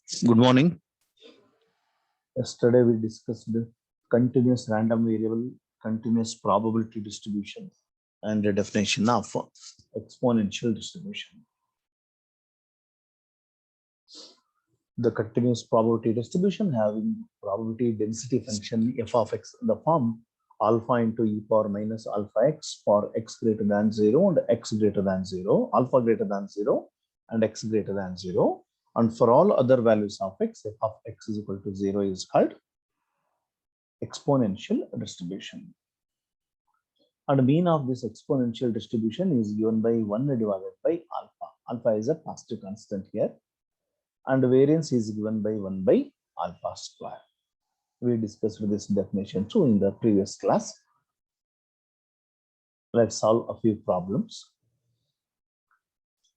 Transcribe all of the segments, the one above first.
Good morning. Yesterday we discussed the continuous random variable, continuous probability distribution, And the definition of exponential distribution. The continuous probability distribution having probability density function f of x in the form alpha into e power minus alpha x for x greater than 0 and x greater than 0, alpha greater than 0 and x greater than 0. And for all other values of x, f of x is equal to 0 is called exponential distribution. And mean of this exponential distribution is given by 1 divided by alpha. Alpha is a positive constant here. And variance is given by 1 by alpha square. We discussed this definition too in the previous class. Let's solve a few problems.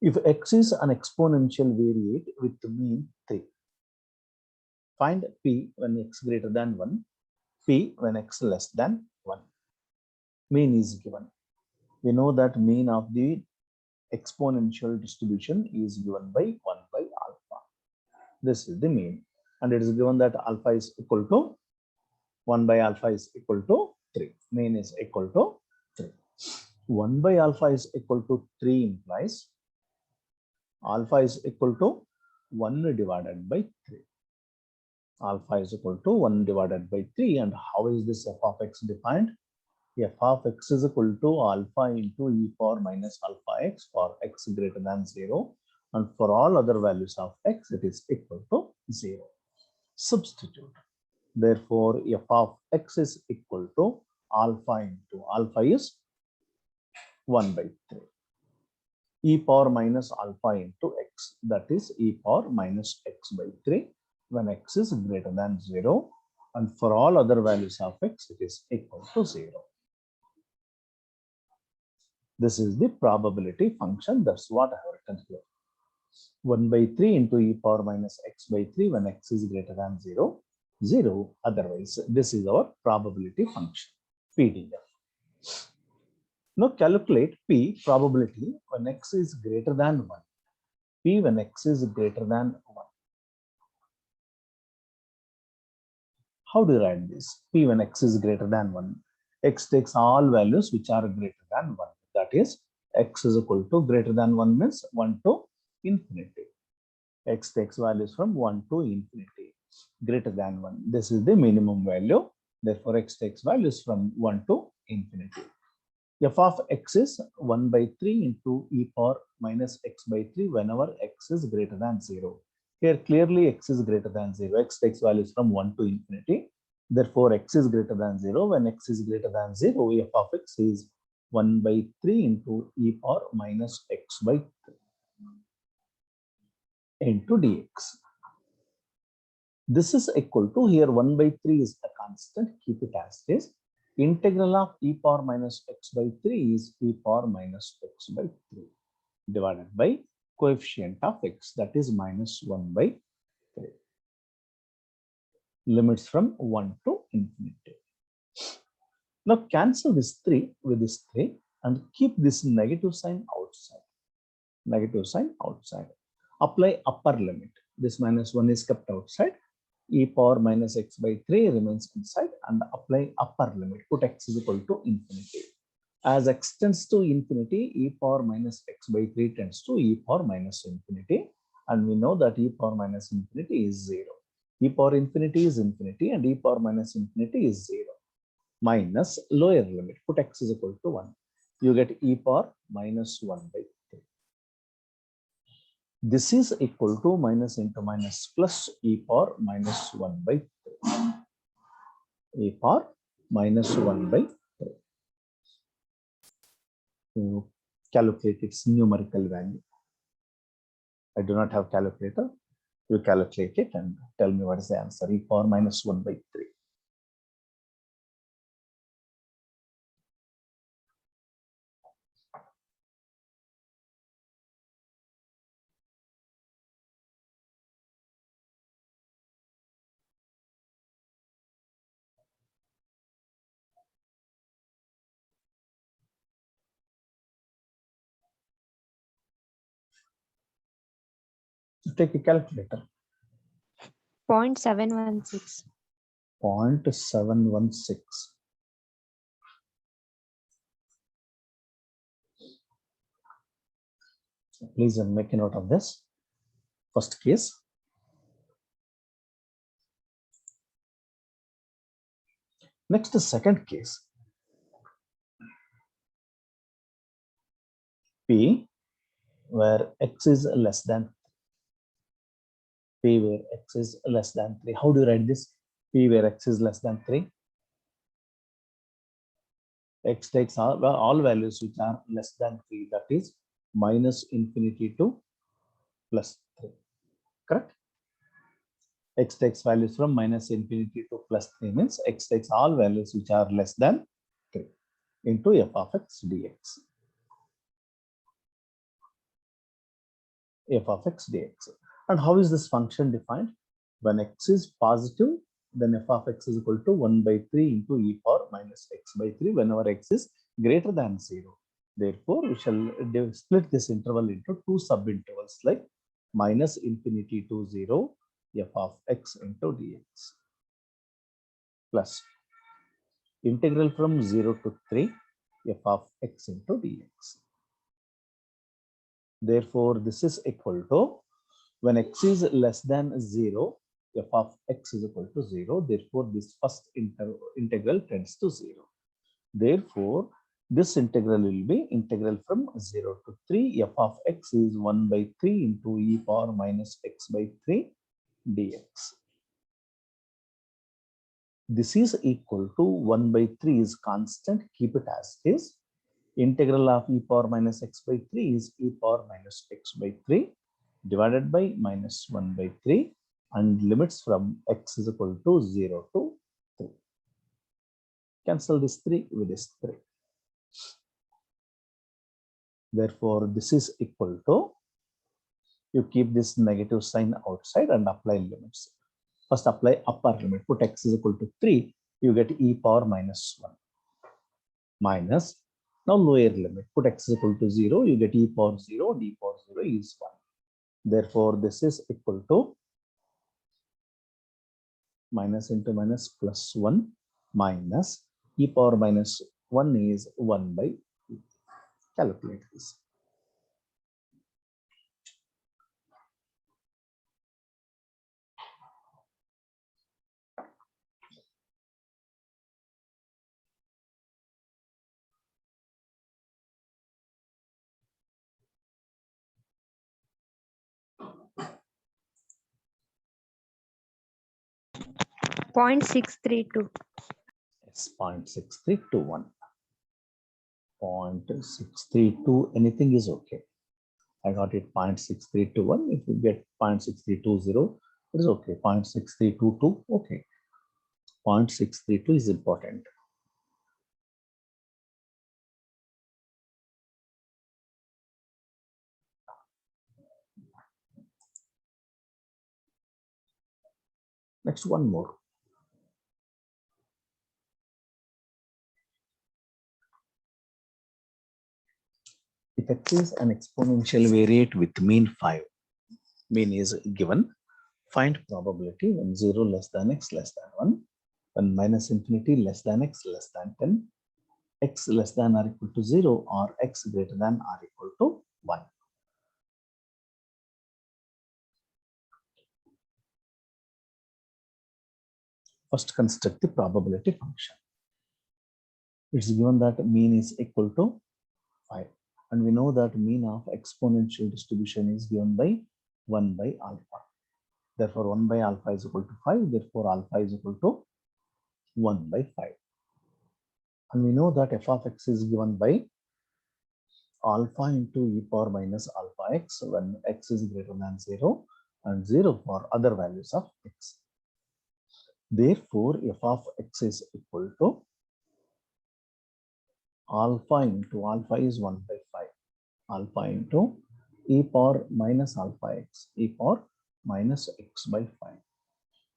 If x is an exponential variate with the mean 3, find p when x greater than 1, p when x less than 1. Mean is given. We know that mean of the exponential distribution is given by 1 by alpha. This is the mean. And it is given that alpha is equal to 1 by alpha is equal to 3. Mean is equal to 3. 1 by alpha is equal to 3 implies alpha is equal to 1 divided by 3. Alpha is equal to 1 divided by 3. And how is this f of x defined? F of x is equal to alpha into e power minus alpha x for x greater than 0. And for all other values of x, it is equal to 0. Substitute. Therefore, f of x is equal to alpha into alpha is 1 by 3. E power minus alpha into x, that is e power minus x by 3 when x is greater than 0. And for all other values of x, it is equal to 0. This is the probability function. That's what I have written here. 1 by 3 into e power minus x by 3 when x is greater than 0, 0 otherwise. This is our probability function, PDF. Now calculate p probability when x is greater than 1. P when x is greater than 1. How do you write this? P when x is greater than 1. X takes all values which are greater than 1. That is, x is equal to greater than 1 means 1 to infinity. X takes values from 1 to infinity. Greater than 1. This is the minimum value. Therefore, x takes values from 1 to infinity. F of x is 1 by 3 into e power minus x by 3 whenever x is greater than 0. Here clearly x is greater than 0. X takes values from 1 to infinity. Therefore, x is greater than 0. When x is greater than 0, f of x is 1 by 3 into e power minus x by 3 into dx. This is equal to, here 1 by 3 is a constant, keep it as it is. Integral of e power minus x by 3 is e power minus x by 3 divided by coefficient of x, that is minus 1 by 3. Limits from 1 to infinity. Now cancel this 3 with this 3 and keep this negative sign outside. Negative sign outside. Apply upper limit. This minus 1 is kept outside. E power minus x by 3 remains inside and apply upper limit. Put x is equal to infinity. As x tends to infinity, e power minus x by 3 tends to e power minus infinity. And we know that e power minus infinity is 0. E power infinity is infinity and e power minus infinity is 0. Minus lower limit. Put x is equal to 1. You get e power minus 1 by 3. This is equal to minus into minus plus e power minus 1 by 3. E power minus 1 by 3. You calculate its numerical value. I do not have calculator. You calculate it and tell me what is the answer. E power minus 1 by 3. Take a calculator. 0.716. 0.716. Please make a note of this. First case. Next, the second case. P where x is less than P where x is less than 3. How do you write this? P where x is less than 3. X takes all values which are less than 3, that is minus infinity to plus 3. Correct? X takes values from minus infinity to plus 3 means x takes all values which are less than 3 into f of x dx. F of x dx. And how is this function defined? When x is positive, then f of x is equal to 1 by 3 into e power minus x by 3 whenever x is greater than 0. Therefore, we shall split this interval into two subintervals like minus infinity to 0 f of x into dx plus integral from 0 to 3 f of x into dx. Therefore, this is equal to when x is less than 0, f of x is equal to 0. Therefore, this first integral tends to 0. Therefore, this integral will be integral from 0 to 3. F of x is 1 by 3 into e power minus x by 3 dx. This is equal to 1 by 3 is constant. Keep it as it is. Integral of e power minus x by 3 is e power minus x by 3 divided by minus 1 by 3 and limits from x is equal to 0 to 3. Cancel this 3 with this 3. Therefore, this is equal to, you keep this negative sign outside and apply limits. First apply upper limit, put x is equal to 3, you get e power minus 1 minus, now lower limit, put x is equal to 0, you get e power 0, d power 0 is 1. Therefore, this is equal to minus into minus plus 1 minus e power minus 1 is 1 by 2. Calculate this. Point 632. It's 0.6321. 0.632, anything is okay. I got it 0.6321. If you get 0.6320, it is okay. 0.6322, okay. 0.632 is important. Next, one more. If x is an exponential variate with mean 5, mean is given, find probability when 0 less than x less than 1, when minus infinity less than x less than 10, x less than or equal to 0 or x greater than or equal to 1. First construct the probability function. It's given that mean is equal to 5. And we know that mean of exponential distribution is given by 1 by alpha. Therefore, 1 by alpha is equal to 5. Therefore, alpha is equal to 1 by 5. And we know that f of x is given by alpha into e power minus alpha x when x is greater than 0 and 0 for other values of x. Therefore, f of x is equal to alpha into alpha is 1 by 5. Alpha into e power minus alpha x, e power minus x by 5.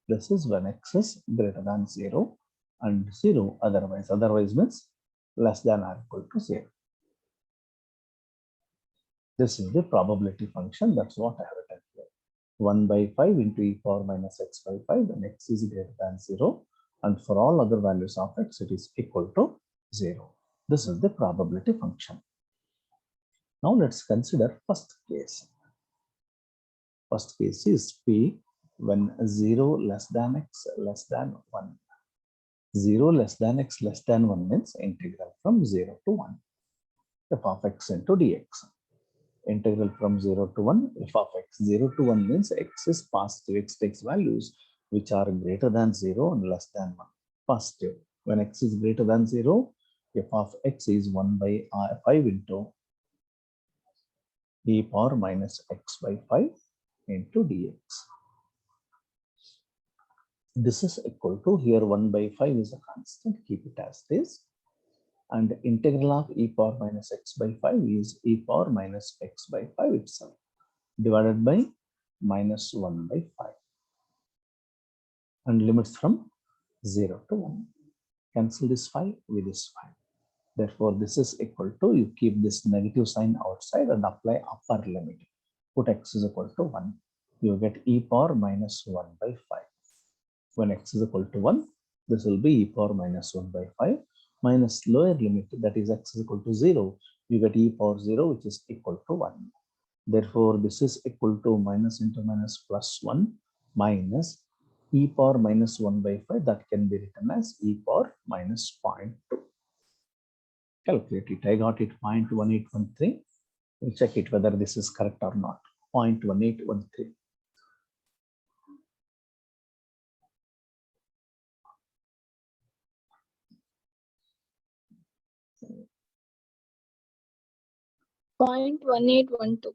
This is when x is greater than 0 and 0 otherwise. Otherwise means less than or equal to 0. This is the probability function. That's what I have written here. 1 by 5 into e power minus x by 5 when x is greater than 0, and for all other values of x it is equal to 0. This is the probability function. Now let's consider first case. First case is p when 0 less than x less than 1. 0 less than x less than 1 means integral from 0 to 1 f of x into dx. Integral from 0 to 1 f of x. 0 to 1 means x is positive. X takes values which are greater than 0 and less than 1. Positive. When x is greater than 0, f of x is 1 by 5 into e power minus x by 5 into dx. This is equal to, here 1 by 5 is a constant, keep it as this. And integral of e power minus x by 5 is e power minus x by 5 itself, divided by minus 1 by 5. And limits from 0 to 1. Cancel this 5 with this 5. Therefore, this is equal to, you keep this negative sign outside and apply upper limit. Put x is equal to 1. You get e power minus 1 by 5. When x is equal to 1, this will be e power minus 1 by 5 minus lower limit, that is x is equal to 0. You get e power 0, which is equal to 1. Therefore, this is equal to minus into minus plus 1 minus e power minus 1 by 5. That can be written as e power minus 0.2. Calculate it. I got it 0.1813. We'll check it whether this is correct or not. 0.1813. Point 1812.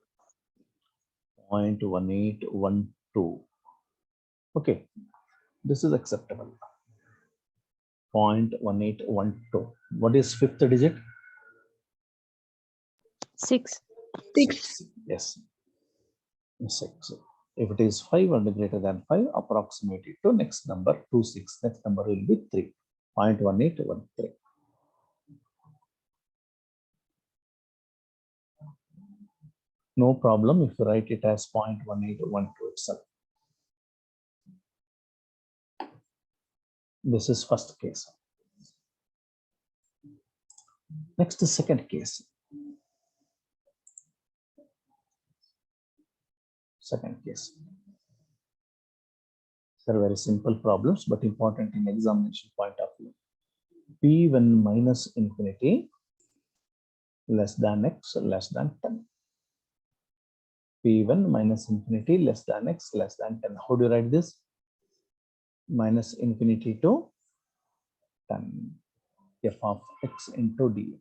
0.1812. Okay, this is acceptable. 0.1812. What is fifth digit? 6. 6. Yes. 6. If it is 5 and greater than 5, approximate it to next number 26. Next number will be 3. 0.1813. No problem if you write it as 0.1812 itself. This is first case. Next is second case. Second case. These are very simple problems, but important in examination point of view. P when minus infinity less than x less than 10. P when minus infinity less than x less than 10. How do you write this? Minus infinity to 10. F of x into dx.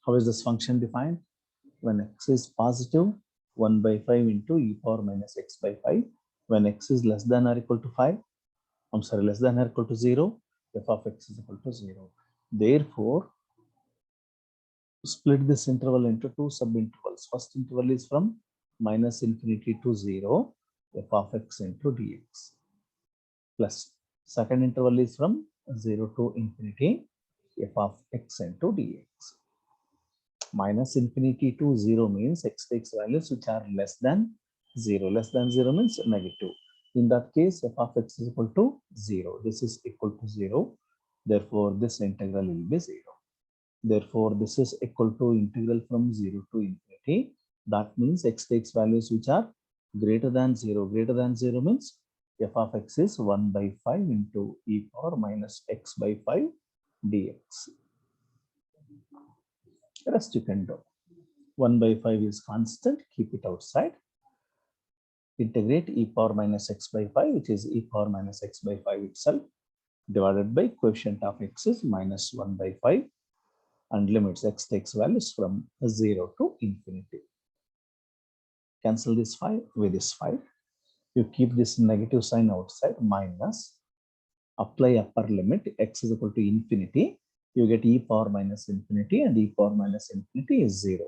How is this function defined? When x is positive, 1 by 5 into e power minus x by 5. When x is less than or equal to 5, less than or equal to 0, f of x is equal to 0. Therefore, split this interval into two subintervals. First interval is from minus infinity to 0, f of x into dx. Plus, second interval is from 0 to infinity, f of x into dx. Minus infinity to 0 means x takes values which are less than 0. Less than 0 means negative. In that case, f of x is equal to 0. This is equal to 0. Therefore, this integral will be 0. Therefore, this is equal to integral from 0 to infinity. That means x takes values which are greater than 0. Greater than 0 means f of x is 1 by 5 into e power minus x by 5 dx. Rest you can do. 1 by 5 is constant, keep it outside. Integrate e power minus x by 5, which is e power minus x by 5 itself, divided by coefficient of x is minus 1 by 5, and limits x takes values from 0 to infinity. Cancel this 5 with this 5. You keep this negative sign outside, minus, apply upper limit, x is equal to infinity. You get e power minus infinity, and e power minus infinity is 0.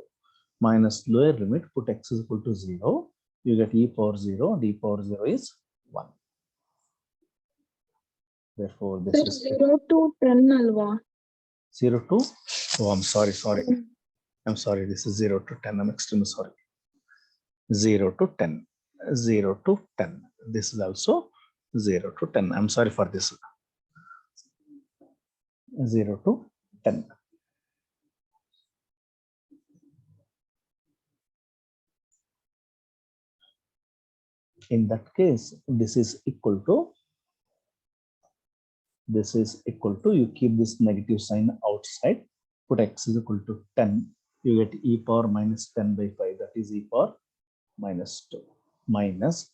Minus lower limit, put x is equal to 0. You get e power 0, and e power 0 is 1. Therefore, this Sir, is 0 to 10 alva. 0 to, oh, I'm sorry. I'm sorry, this is 0 to 10. I'm extremely sorry. 0 to 10. 0 to 10. This is also 0 to 10. I'm sorry for this. 0 to 10. In that case, this is equal to, you keep this negative sign outside, put x is equal to 10, you get e power minus 10 by 5, that is e power minus 2, minus,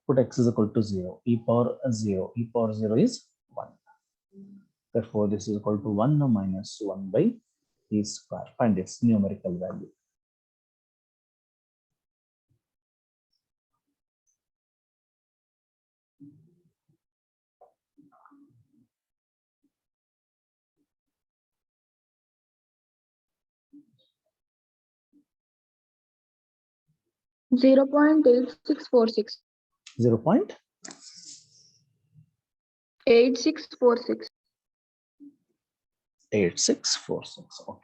put x is equal to 0, e power 0, e power 0 is 1. Therefore, this is equal to 1 minus 1 by e square. Find its numerical value. Zero point 8646. 8646. 0.8646. Okay.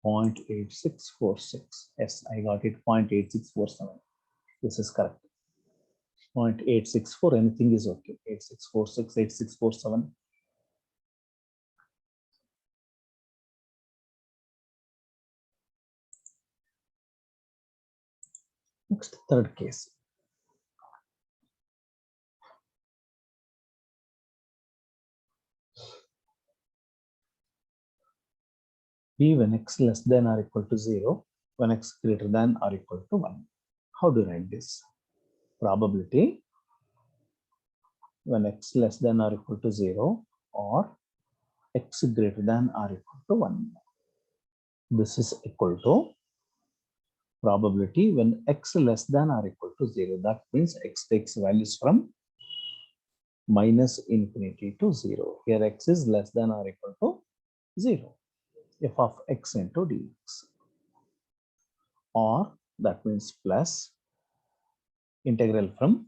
Point 0.8646. Yes, I got it. 0.8647. This is correct. 0.864. Anything is okay. 8646, 8647. Next, third case. P when x less than or equal to 0, when x greater than or equal to 1. How do you write this? Probability when x less than or equal to 0 or x greater than or equal to 1. This is equal to probability when x less than or equal to 0. That means x takes values from minus infinity to 0. Here x is less than or equal to 0. F of x into dx. Or that means plus integral from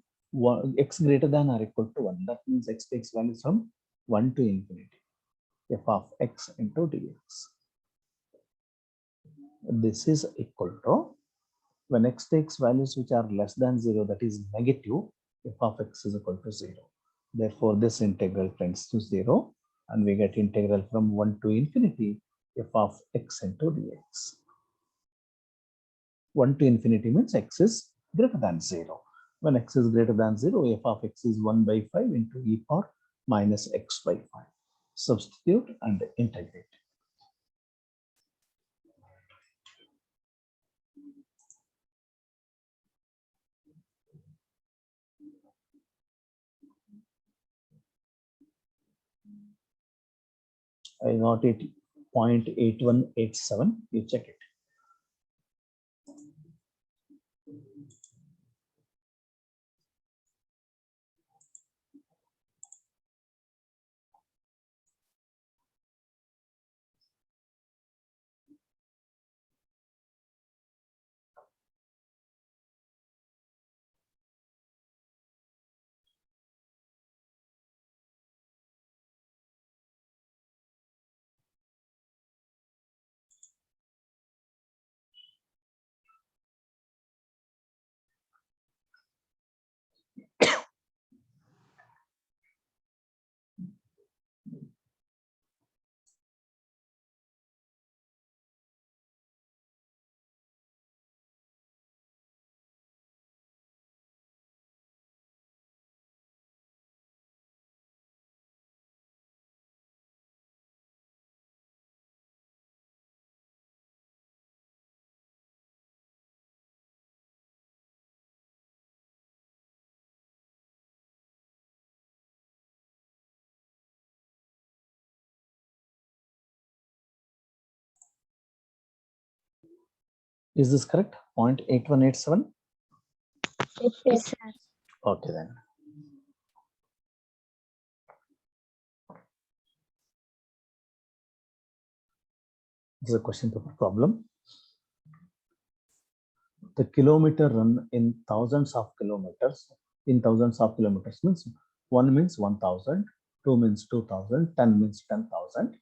x greater than or equal to 1. That means x takes values from 1 to infinity. F of x into dx. This is equal to when x takes values which are less than 0, that is negative, f of x is equal to 0. Therefore, this integral tends to 0 and we get integral from 1 to infinity f of x into dx. 1 to infinity means x is greater than 0. When x is greater than 0, f of x is 1 by 5 into e power minus x by 5. Substitute and integrate. I got it 0.8187. You check it. Is this correct? 0.8187? Yes, sir. Okay then. This is a question paper problem. The kilometer run in thousands of kilometers. In thousands of kilometers means 1 means 1000, 2 means 2000, 10 means 10,000.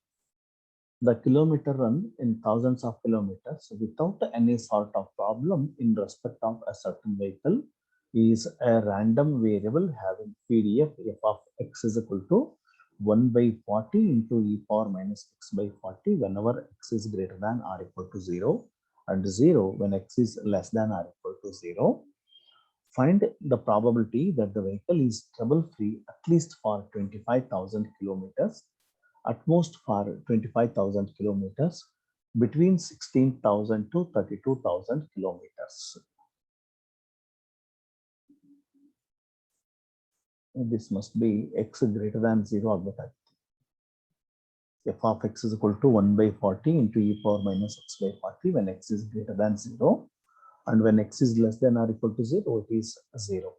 The kilometer run in thousands of kilometers without any sort of problem in respect of a certain vehicle is a random variable having PDF f of x is equal to 1 by 40 into e power minus x by 40 whenever x is greater than or equal to 0 and 0 when x is less than or equal to 0. Find the probability that the vehicle is trouble-free at least for 25,000 kilometers, at most for 25,000 kilometers, between 16,000 to 32,000 kilometers. This must be x greater than 0 f of x is equal to 1 by 40 into e power minus x by 40 when x is greater than 0 and when x is less than or equal to 0 it is 0.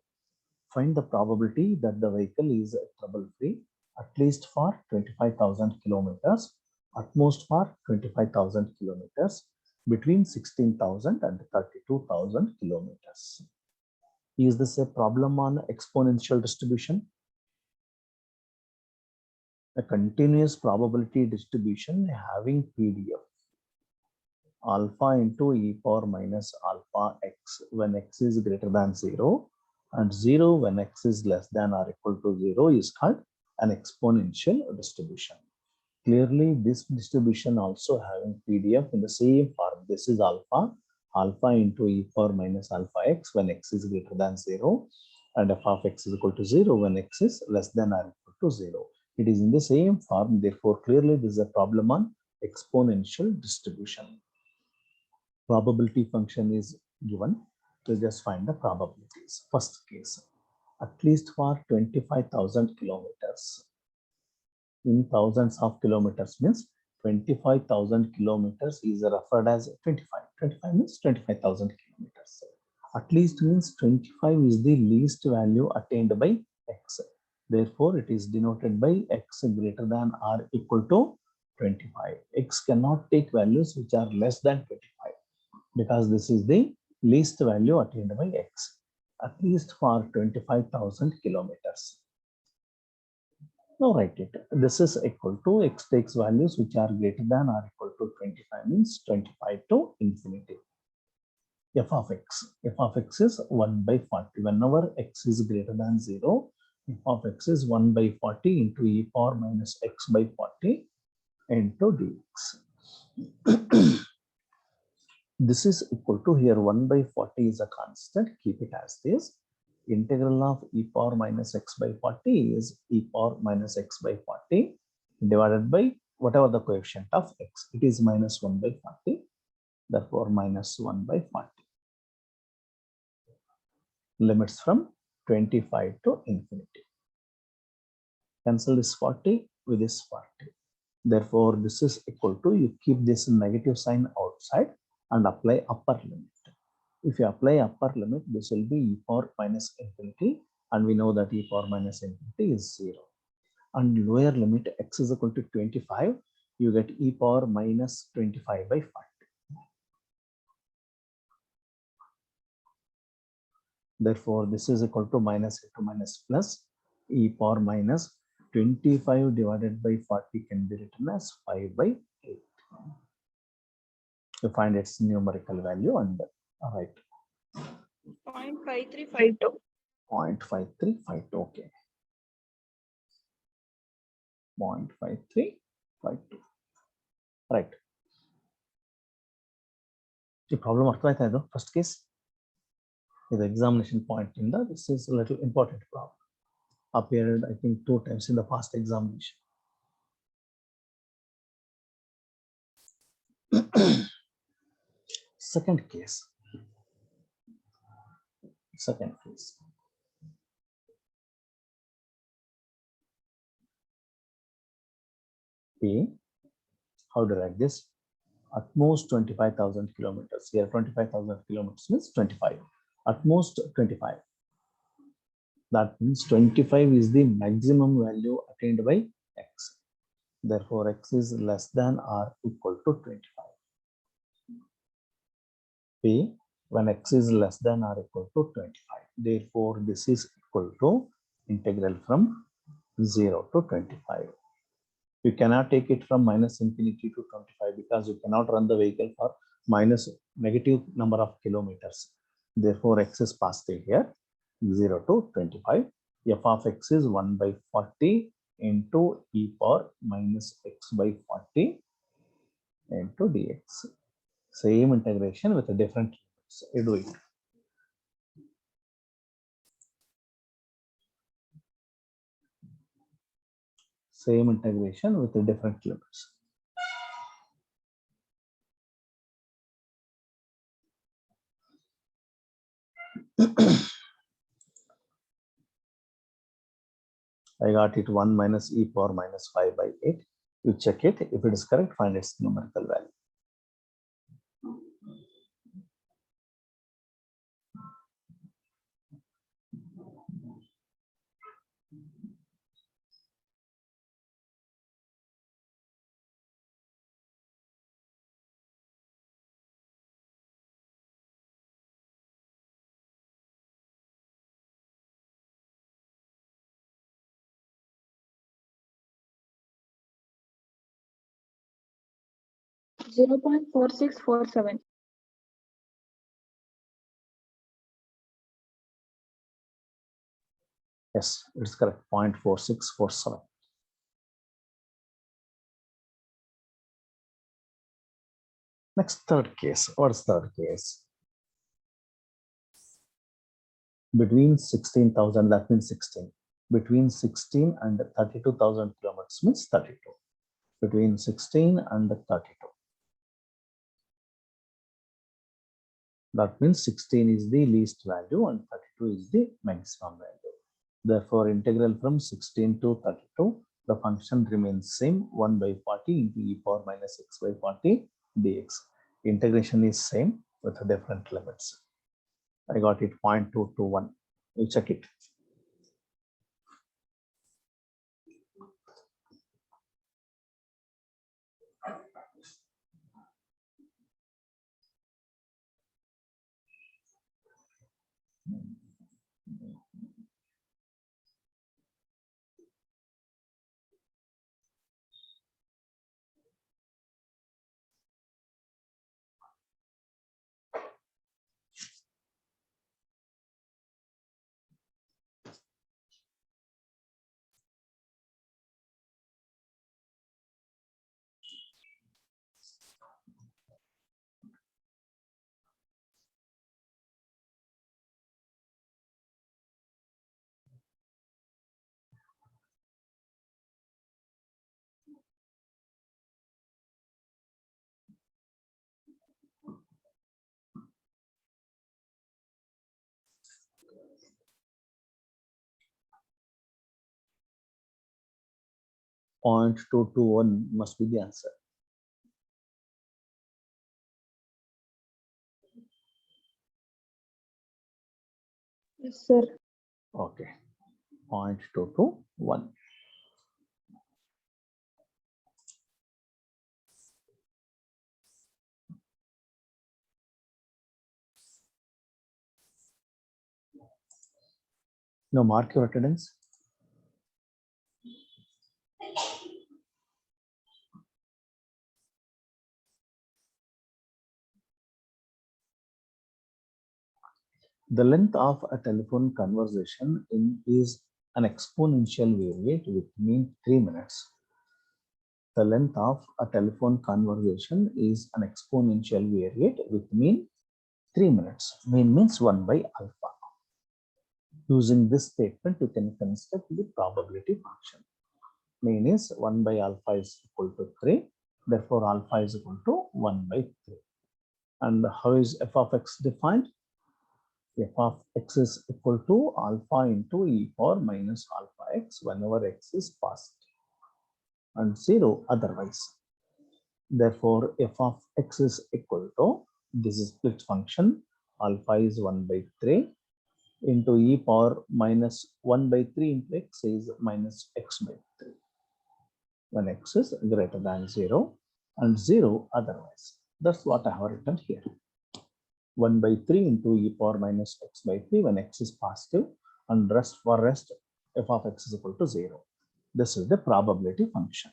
Find the probability that the vehicle is trouble-free at least for 25,000 kilometers, at most for 25,000 kilometers, between 16,000 and 32,000 kilometers. Is this a problem on exponential distribution? A continuous probability distribution having PDF alpha into e power minus alpha x when x is greater than 0 and 0 when x is less than or equal to 0 is called an exponential distribution. Clearly, this distribution also having PDF in the same form. This is alpha into e power minus alpha x when x is greater than 0 and f of x is equal to 0 when x is less than or equal to 0. It is in the same form. Therefore, clearly this is a problem on exponential distribution. Probability function is given. So just find the probabilities. First case, at least for 25,000 kilometers. In thousands of kilometers means 25,000 kilometers is referred as 25. 25 means 25,000 kilometers. At least means 25 is the least value attained by x. Therefore, it is denoted by x greater than or equal to 25. X cannot take values which are less than 25 because this is the least value attained by x, at least for 25,000 kilometers. Now write it. This is equal to x takes values which are greater than or equal to 25 means 25 to infinity. F of x. F of x is 1 by 40. Whenever x is greater than 0, f of x is 1 by 40 into e power minus x by 40 into dx. This is equal to here 1 by 40 is a constant. Keep it as this. Integral of e power minus x by 40 is e power minus x by 40 divided by whatever the coefficient of x. It is minus 1 by 40. Therefore, minus 1 by 40. Limits from 25 to infinity. Cancel this 40 with this 40. Therefore, this is equal to, you keep this negative sign outside and apply upper limit. If you apply upper limit, this will be e power minus infinity, and we know that e power minus infinity is 0. And lower limit x is equal to 25, you get e power minus 25 by 40. Therefore, this is equal to minus into minus plus e power minus 25 divided by 40 can be written as 5 by 8. You find its numerical value and write 0.5352. 0.5352. Okay. 0.5352. Right. The problem ಅರ್ಥವಾಯ್ತಾ ಇದು first case? The examination point in the, this is a little important problem. Appeared, I think, 2 times in the past examination. Second case. P, how to write this? At most 25,000 kilometers. Here 25,000 kilometers means 25. At most 25. That means 25 is the maximum value attained by x. Therefore, x is less than or equal to 25. P, when x is less than or equal to 25. Therefore, this is equal to integral from 0 to 25. You cannot take it from minus infinity to 25 because you cannot run the vehicle for minus negative number of kilometers. Therefore, x is positive here, 0 to 25. F of x is 1 by 40 into e power minus x by 40 into dx. Same integration with a different limits. You do it. Same integration with the different limits. I got it 1 minus e power minus 5 by 8. You check it. If it is correct, find its numerical value. Zero point 4647. Yes, it's correct. 0.4647. Next, third case. What's third case? Between 16,000, that means 16. Between 16 and 32,000 kilometers means 32. Between 16 and 32. That means 16 is the least value and 32 is the maximum value. Therefore, integral from 16 to 32, the function remains same, 1 by 40 into e power minus x by 40 dx. Integration is same with different limits. I got it 0.221. You check it. Point 221 must be the answer. Yes, sir. Okay. 0.221. Now mark your attendance. The length of a telephone conversation is an exponential variate with mean 3 minutes. The length of a telephone conversation is an exponential variate with mean 3 minutes. Mean means 1 by alpha. Using this statement, you can construct the probability function. Mean is 1 by alpha is equal to 3. Therefore, alpha is equal to 1 by 3. And how is f of x defined? F of x is equal to alpha into e power minus alpha x whenever x is positive and 0 otherwise. Therefore, f of x is equal to, this is split function, alpha is 1 by 3 into e power minus 1 by 3 into x is minus x by 3 when x is greater than 0 and 0 otherwise. That's what I have written here. 1 by 3 into e power minus x by 3 when x is positive and rest f of x is equal to 0. This is the probability function.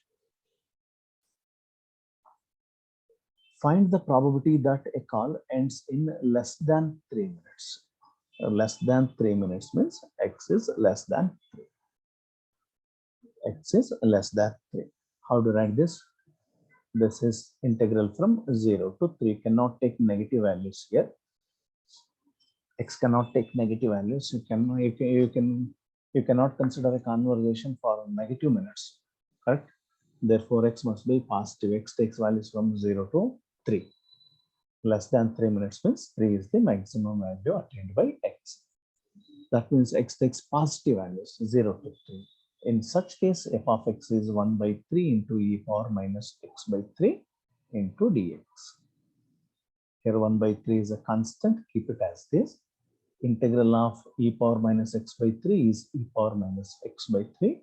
Find the probability that a call ends in less than 3 minutes. Less than 3 minutes means x is less than 3. X is less than 3. How to write this? This is integral from 0 to 3. Cannot take negative values here. X cannot take negative values. You cannot consider a conversation for negative minutes, correct? Therefore, x must be positive. X takes values from 0 to 3. Less than 3 minutes means 3 is the maximum value attained by x. That means x takes positive values 0 to 3. In such case, f of x is 1 by 3 into e power minus x by 3 into dx. Here 1 by 3 is a constant. Keep it as this. Integral of e power minus x by 3 is e power minus x by 3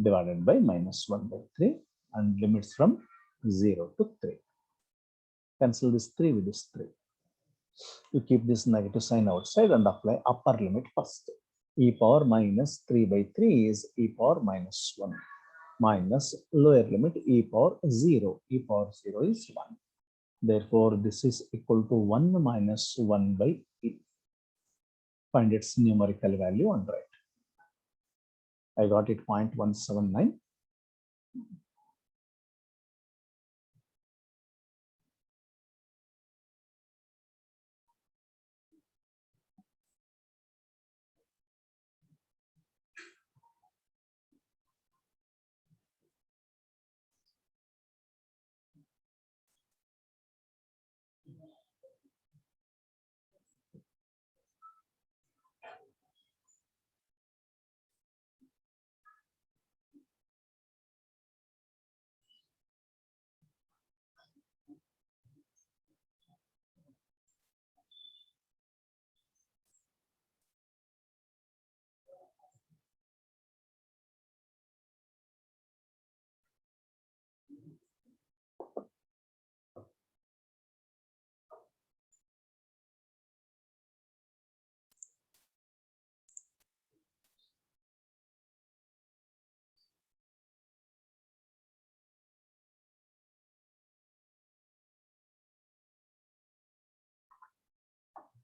divided by minus 1 by 3 and limits from 0 to 3. Cancel this 3 with this 3. You keep this negative sign outside and apply upper limit first. E power minus 3 by 3 is e power minus 1 minus lower limit e power 0. E power 0 is 1. Therefore, this is equal to 1 minus 1 by e. Find its numerical value and write. I got it 0.179.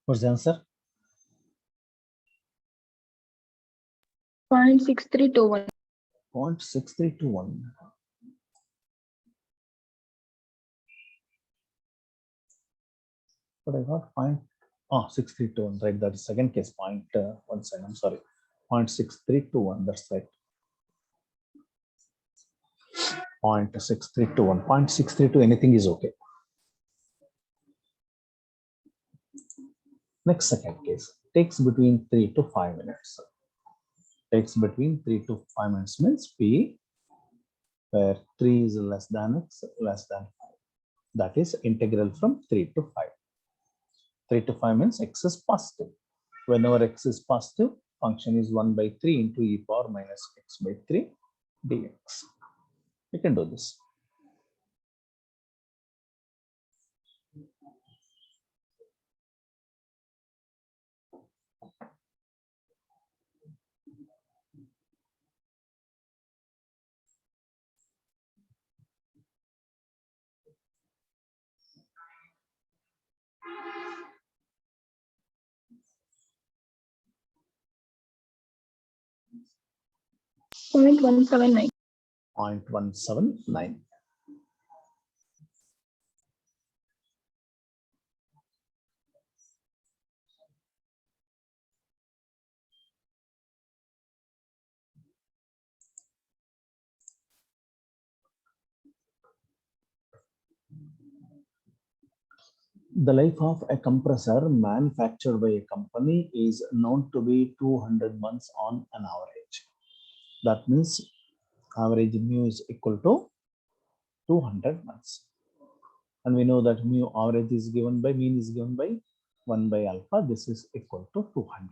What's the answer? 0.6321. 0.6321. But I got 0.6321, right? That is second case, 0.17. I'm sorry, 0.6321. That's right. 0.6321. 0.632, anything is okay. Next second case takes between 3 to 5 minutes. Takes between 3 to 5 minutes means P where 3 is less than x less than 5. That is integral from 3 to 5. 3 to 5 means x is positive. Whenever x is positive, function is 1 by 3 into e power minus x by 3 dx. You can do this. Point 179. 0.179. The life of a compressor manufactured by a company is known to be 200 months on an average. That means average mu is equal to 200 months. And we know that mu average is given by, mean is given by 1 by alpha. This is equal to 200.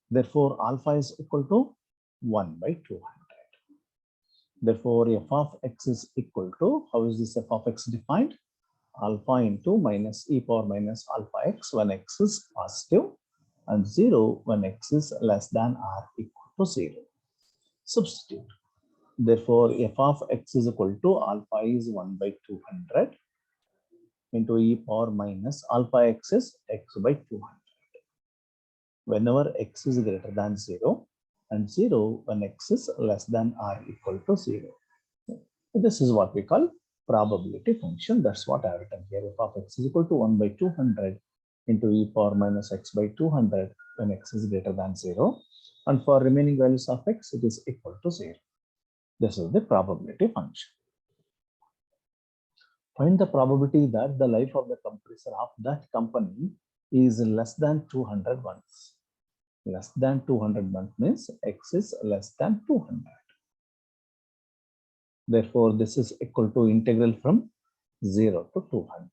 Therefore, alpha is equal to 1 by 200. Therefore, f of x is equal to, how is this f of x defined? Alpha into minus e power minus alpha x when x is positive and 0 when x is less than or equal to 0. Substitute. Therefore, f of x is equal to alpha is 1 by 200 into e power minus alpha x is x by 200. Whenever x is greater than 0 and 0 when x is less than or equal to 0. This is what we call probability function. That's what I have written here. F of x is equal to 1 by 200 into e power minus x by 200 when x is greater than 0. And for remaining values of x, it is equal to 0. This is the probability function. Find the probability that the life of the compressor of that company is less than 200 months. Less than 200 months means x is less than 200. Therefore, this is equal to integral from 0 to 200.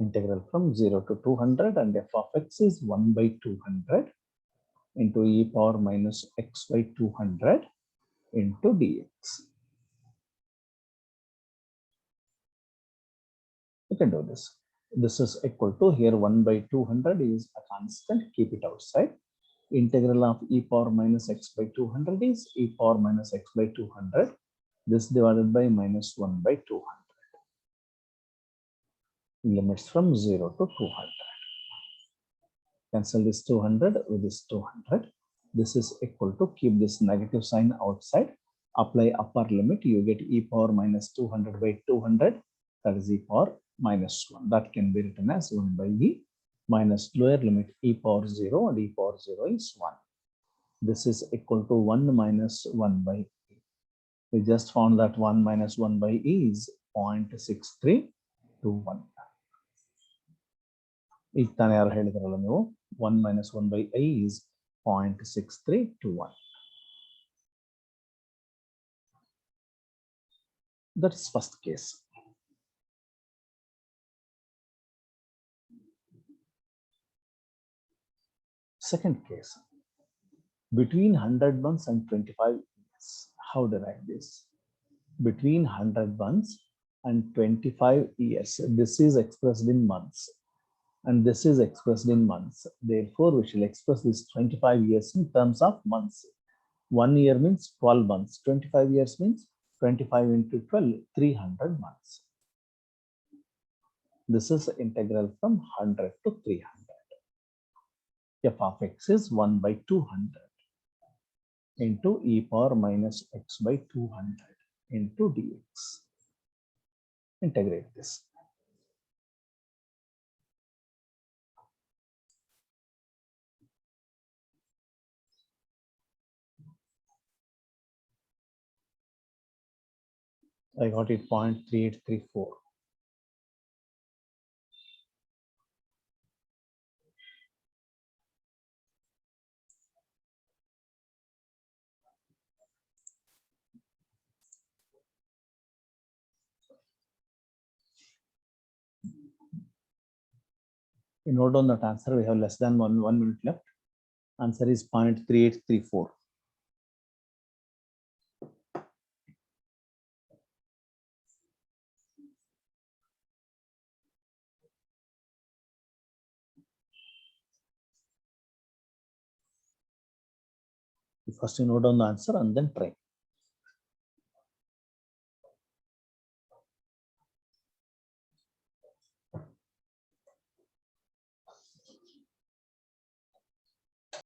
Integral from 0 to 200 and f of x is 1 by 200 into e power minus x by 200 into dx. You can do this. This is equal to here 1 by 200 is a constant, keep it outside. Integral of e power minus x by 200 is e power minus x by 200. This divided by minus 1 by 200. Limits from 0 to 200. Cancel this 200 with this 200. This is equal to, keep this negative sign outside. Apply upper limit. You get e power minus 200 by 200. That is e power minus 1. That can be written as 1 by e minus lower limit e power 0 and e power 0 is 1. This is equal to 1 minus 1 by e. We just found that 1 minus 1 by e is 0.6321. 1 minus 1 by e is 0.6321. That is first case. Second case, between 100 months and 25 years. How to write this? Between 100 months and 25 years. This is expressed in months and this is expressed in months. Therefore, we shall express this 25 years in terms of months. 1 year means 12 months. 25 years means 25 into 12, 300 months. This is integral from 100 to 300. F of x is 1 by 200 into e power minus x by 200 into dx. Integrate this. I got it 0.3834. You note down that answer. We have less than 1 minute left. Answer is 0.3834. First, you note down the answer and then try.